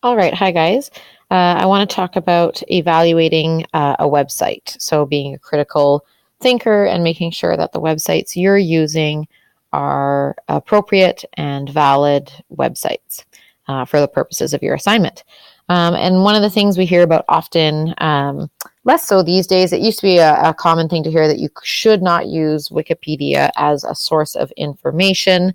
All right. Hi, guys. I want to talk about evaluating a website. So, being a critical thinker and making sure that the websites you're using are appropriate and valid websites for the purposes of your assignment. And one of the things we hear about often, less so these days, it used to be a common thing to hear that you should not use Wikipedia as a source of information.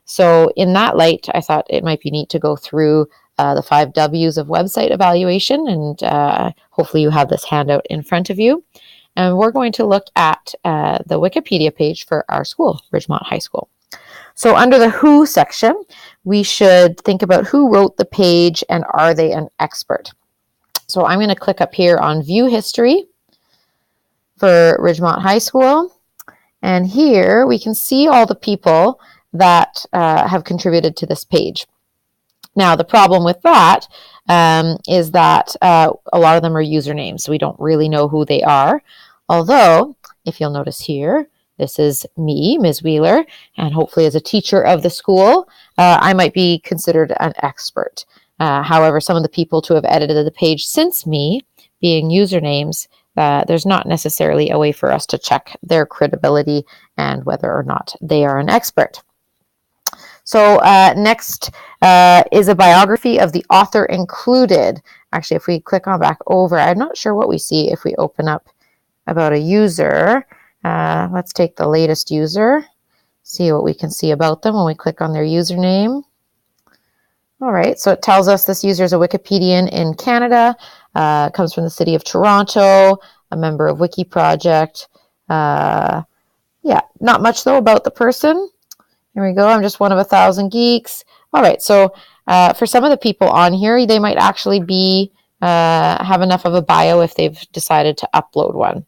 So in that light, I thought it might be neat to go through the 5 W's of website evaluation, and hopefully you have this handout in front of you. And we're going to look at the Wikipedia page for our school, Ridgemont High School. So under the Who section, we should think about who wrote the page and are they an expert. So I'm going to click up here on View History for Ridgemont High School. And here we can see all the people that have contributed to this page. Now, the problem with that is that a lot of them are usernames, so we don't really know who they are. Although, if you'll notice here, this is me, Ms. Wheeler, and hopefully as a teacher of the school, I might be considered an expert. However, some of the people to have edited the page since me, being usernames, there's not necessarily a way for us to check their credibility and whether or not they are an expert. So next is a biography of the author included. Actually, if we click on back over, I'm not sure what we see if we open up about a user. Let's take the latest user, see what we can see about them when we click on their username. All right, so it tells us this user is a Wikipedian in Canada, comes from the city of Toronto, a member of Wiki Project. Yeah, not much though about the person. Here we go. I'm just one of 1,000 geeks. All right. So for some of the people on here, they might actually be have enough of a bio if they've decided to upload one.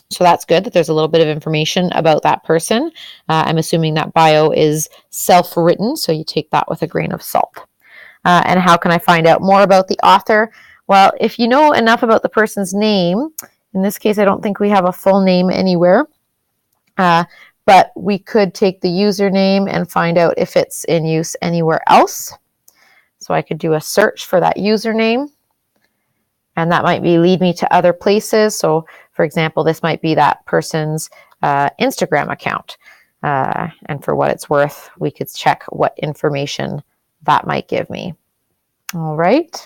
So that's good that there's a little bit of information about that person. I'm assuming that bio is self-written, so you take that with a grain of salt. And how can I find out more about the author? Well, if you know enough about the person's name, in this case, I don't think we have a full name anywhere. But we could take the username and find out if it's in use anywhere else. So I could do a search for that username, and that might lead me to other places. So for example, this might be that person's Instagram account. And for what it's worth, we could check what information that might give me. All right.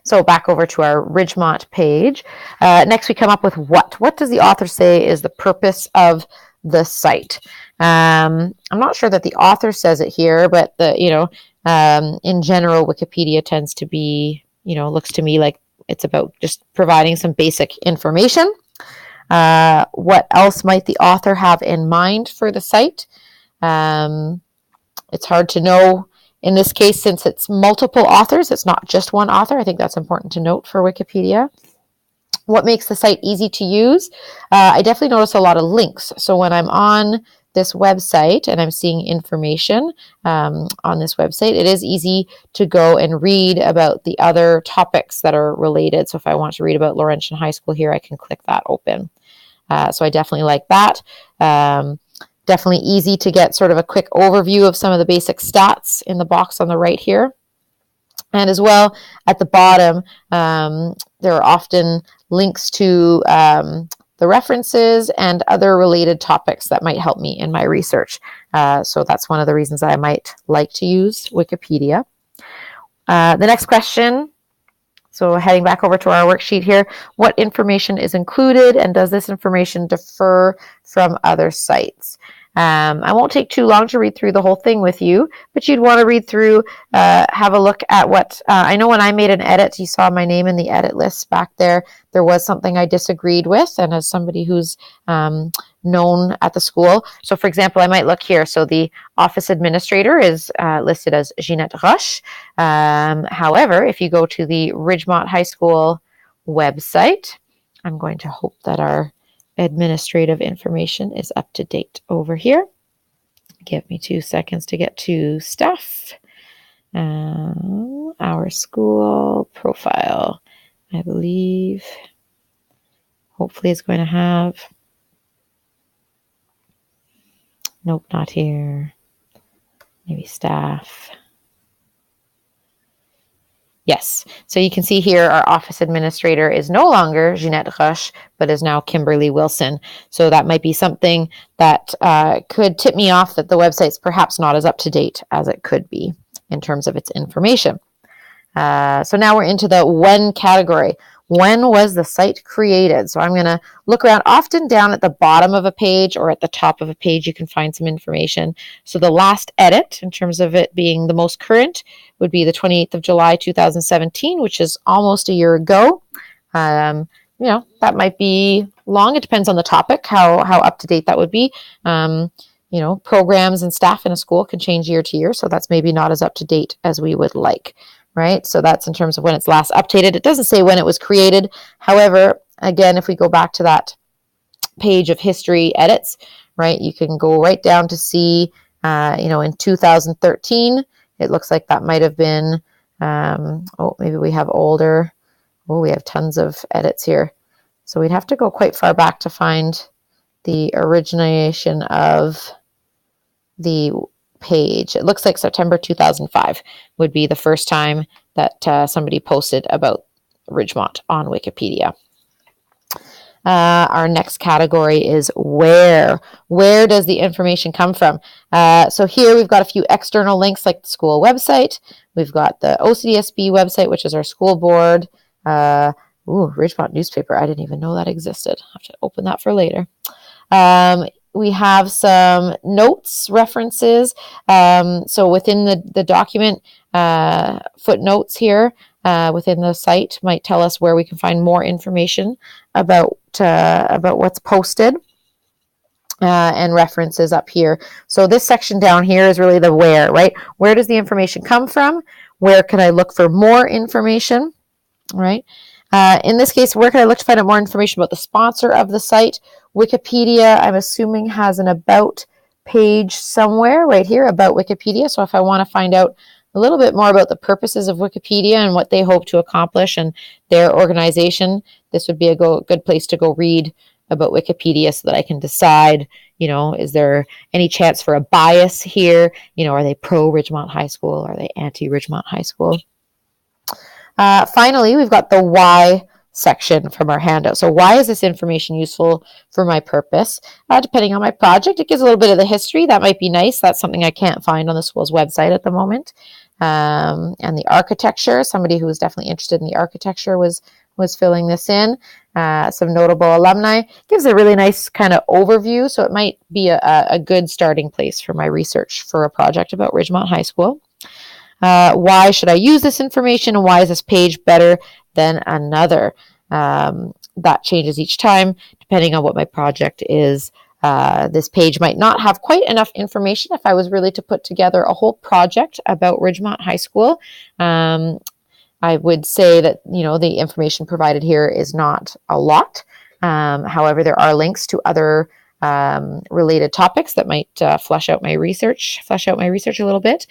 So back over to our Ridgemont page. Next, we come up with what. What does the author say is the purpose of the site? I'm not sure that the author says it here, but in general, Wikipedia tends to be, looks to me like it's about just providing some basic information. What else might the author have in mind for the site? It's hard to know. In this case, since it's multiple authors, it's not just one author. I think that's important to note for Wikipedia. What makes the site easy to use? I definitely notice a lot of links. So when I'm on this website and I'm seeing information on this website, it is easy to go and read about the other topics that are related. So if I want to read about Laurentian High School here, I can click that open. So I definitely like that. Definitely easy to get sort of a quick overview of some of the basic stats in the box on the right here. And as well, at the bottom, there are often links to the references and other related topics that might help me in my research. So that's one of the reasons I might like to use Wikipedia. The next question, so heading back over to our worksheet here, what information is included and does this information differ from other sites? I won't take too long to read through the whole thing with you, but you'd want to read through, have a look at what, I know when I made an edit, you saw my name in the edit list back there, there was something I disagreed with, and as somebody who's known at the school, so for example, I might look here, so the office administrator is listed as Jeanette Roche. However, if you go to the Ridgemont High School website, I'm going to hope that our administrative information is up to date over here. Give me 2 seconds to get to stuff. Our school profile, I believe, hopefully is going to have, nope, not here. Maybe staff. Yes. So you can see here our office administrator is no longer Jeanette Roche, but is now Kimberly Wilson. So that might be something that could tip me off that the website's perhaps not as up to date as it could be in terms of its information. So now we're into the when category. When was the site created? So I'm going to look around. Often down at the bottom of a page or at the top of a page, you can find some information. So the last edit, in terms of it being the most current, would be the 28th of July, 2017, which is almost a year ago. That might be long. It depends on the topic, how up to date that would be. Programs and staff in a school can change year to year, so that's maybe not as up to date as we would like. Right? So that's in terms of when it's last updated. It doesn't say when it was created. However, again, if we go back to that page of history edits, right, you can go right down to see, in 2013, it looks like that might have been, maybe we have older. Oh, we have tons of edits here. So we'd have to go quite far back to find the origination of the page. It looks like September 2005 would be the first time that somebody posted about Ridgemont on Wikipedia. Our next category is where. Where does the information come from? So here we've got a few external links like the school website. We've got the OCDSB website, which is our school board. Ridgemont newspaper. I didn't even know that existed. I'll have to open that for later. We have some notes, references. So within the document, footnotes here within the site might tell us where we can find more information about what's posted. And references up here. So this section down here is really the where, right? Where does the information come from? Where can I look for more information, right? In this case, where can I look to find out more information about the sponsor of the site? Wikipedia, I'm assuming, has an about page somewhere right here, about Wikipedia. So if I want to find out a little bit more about the purposes of Wikipedia and what they hope to accomplish and their organization, this would be a good place to go read about Wikipedia so that I can decide, is there any chance for a bias here? Are they pro Ridgemont High School? Are they anti Ridgemont High School? Finally, we've got the why section from our handout. So why is this information useful for my purpose? Depending on my project, it gives a little bit of the history. That might be nice. That's something I can't find on the school's website at the moment. And the architecture, somebody who was definitely interested in the architecture was filling this in. Some notable alumni. Gives a really nice kind of overview. So it might be a good starting place for my research for a project about Ridgemont High School. Why should I use this information, and why is this page better than another? That changes each time depending on what my project is. This page might not have quite enough information if I was really to put together a whole project about Ridgemont High School. I would say that, the information provided here is not a lot. However, there are links to other related topics that might flesh out my research a little bit.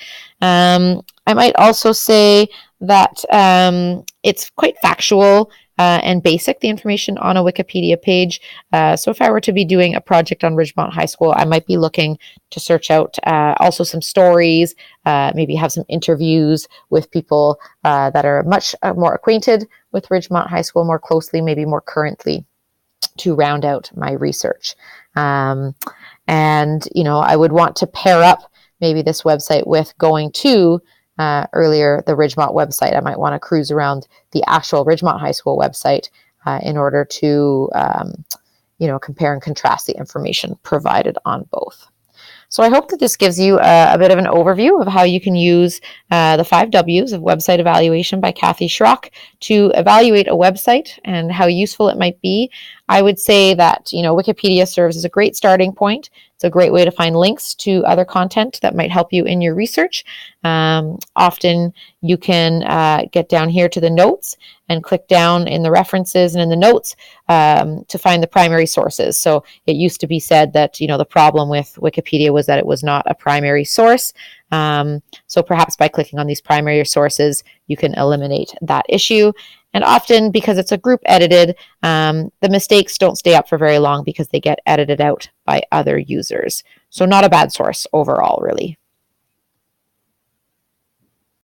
I might also say that it's quite factual and basic, the information on a Wikipedia page. So if I were to be doing a project on Ridgemont High School, I might be looking to search out also some stories, maybe have some interviews with people that are much more acquainted with Ridgemont High School more closely, maybe more currently, to round out my research. And, I would want to pair up maybe this website with going to earlier the Ridgemont website. I might want to cruise around the actual Ridgemont High School website in order to, compare and contrast the information provided on both. So I hope that this gives you a bit of an overview of how you can use the 5 W's of website evaluation by Kathy Schrock to evaluate a website and how useful it might be. I would say that, Wikipedia serves as a great starting point. It's a great way to find links to other content that might help you in your research. Often you can get down here to the notes and click down in the references and in the notes to find the primary sources. So it used to be said that, the problem with Wikipedia was that it was not a primary source. So perhaps by clicking on these primary sources, you can eliminate that issue. And often, because it's a group edited, the mistakes don't stay up for very long because they get edited out by other users. So not a bad source overall, really.